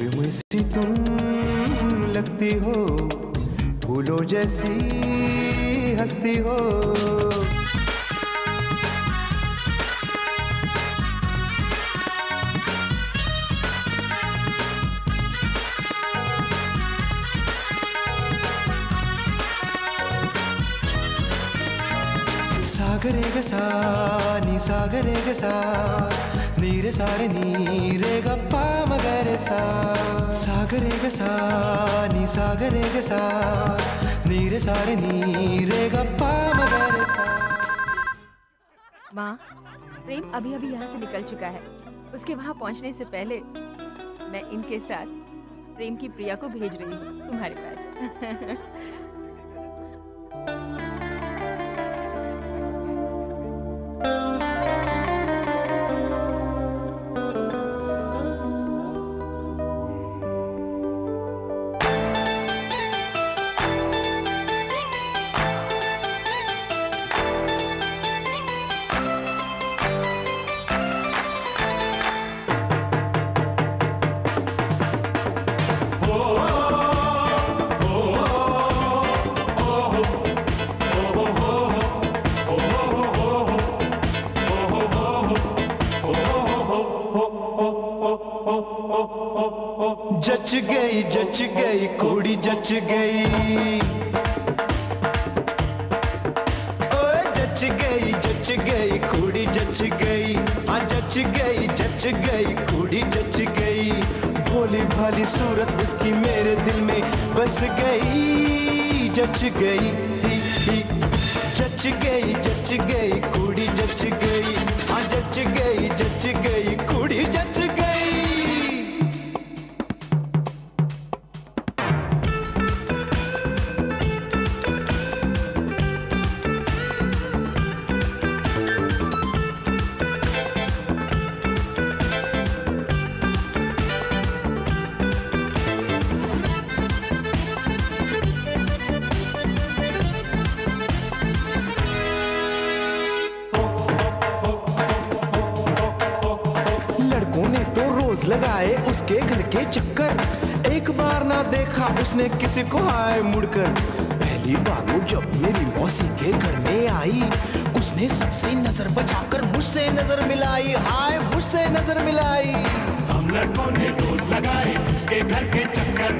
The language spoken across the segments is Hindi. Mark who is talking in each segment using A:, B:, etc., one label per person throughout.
A: कोई मुझसे तुम लगती हो, फूलों जैसी हंसती हो। సాగరే గసా నీ సాగరే గసా నీరే సారే నీరే గప్ప మగరే సా సాగరే గసా నీ సాగరే గసా నీరే సారే నీరే गप्पा मगरे सा।
B: माँ, प्रेम अभी अभी यहाँ से निकल चुका है। उसके वहाँ पहुँचने से पहले मैं इनके साथ प्रेम की प्रिया को भेज रही हूँ तुम्हारे पास। जच गई कुड़ी जच गई, ओए जच गई कुड़ी जच गई। हाँ जच गई कुड़ी जच गई। भोली भाली सूरत उसकी मेरे दिल में बस गई। जच गई कुड़ी जच गई। हाँ जच गई कुड़ी जच गई। लगाए उसके घर के चक्कर, एक बार ना देखा उसने किसी को आए मुड़कर। पहली बार वो जब मेरी मौसी के घर में आई, उसने सबसे नजर बचाकर मुझसे नजर मिलाई। हाय मुझसे नजर मिलाई।
C: हम लड़कों ने रोज लगाए उसके घर के चक्कर,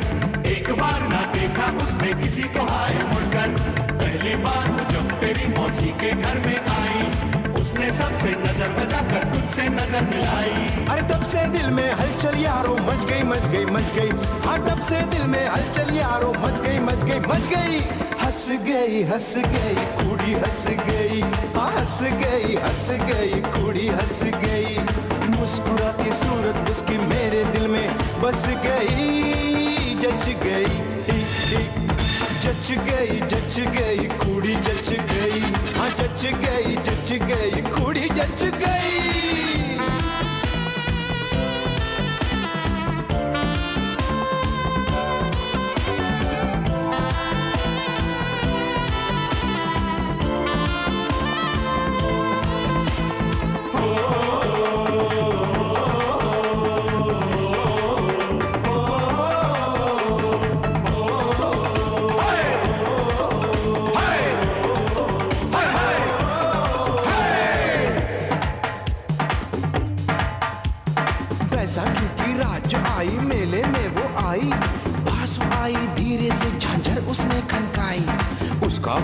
C: एक बार ना देखा उसने किसी को आए मुड़कर। पहली बार वो जब तेरी मौसी के घर में आई, उसने सबसे नजर बचाकर तुझसे नजर मिलाई।
A: अरे तब से दिल में हलचल यारो मच गई। हाँ तब से दिल में हलचल यारो मच गई। हंस गई कुड़ी हंस गई। हाँ हंस गई कुड़ी हंस गई। मुस्कुराती सूरत उसकी मेरे दिल में बस गई। जच गई कुड़ी जच गई। हाँ जच गई कुड़ी जच गई।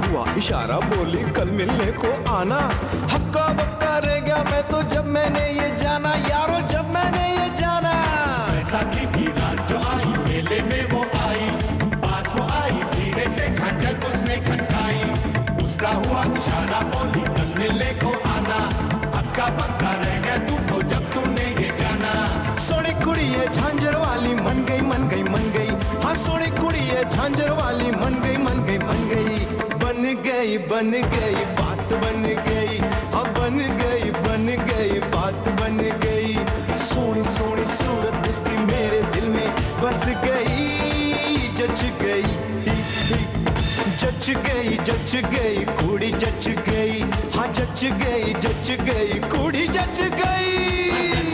A: हुआ इशारा बोली कल मिलने को आना। हक्का बक्का रह गया मैं तो जब मैंने ये जाना यारो, जब मैंने ये जाना।
C: बैसाखी की रात जो आई मेले में वो आई, पास वो आई धीरे से झांझर उसने खनकाई। उसका हुआ इशारा बोली कल मिलने को आना। हक्का बक्का रह गया तू तो जब तूने ये जाना।
A: सोनी कुड़ी है झांझर वाली मन गई। हाँ सोनी कुड़ी है झांझर वाली मन गई। बन गई बात बन गई। हाँ बन गई बात बन गई। सोनी सूरत उसकी मेरे दिल में बस गई। जच गई कुड़ी जच गई। हाँ जच गई कुड़ी जच गई।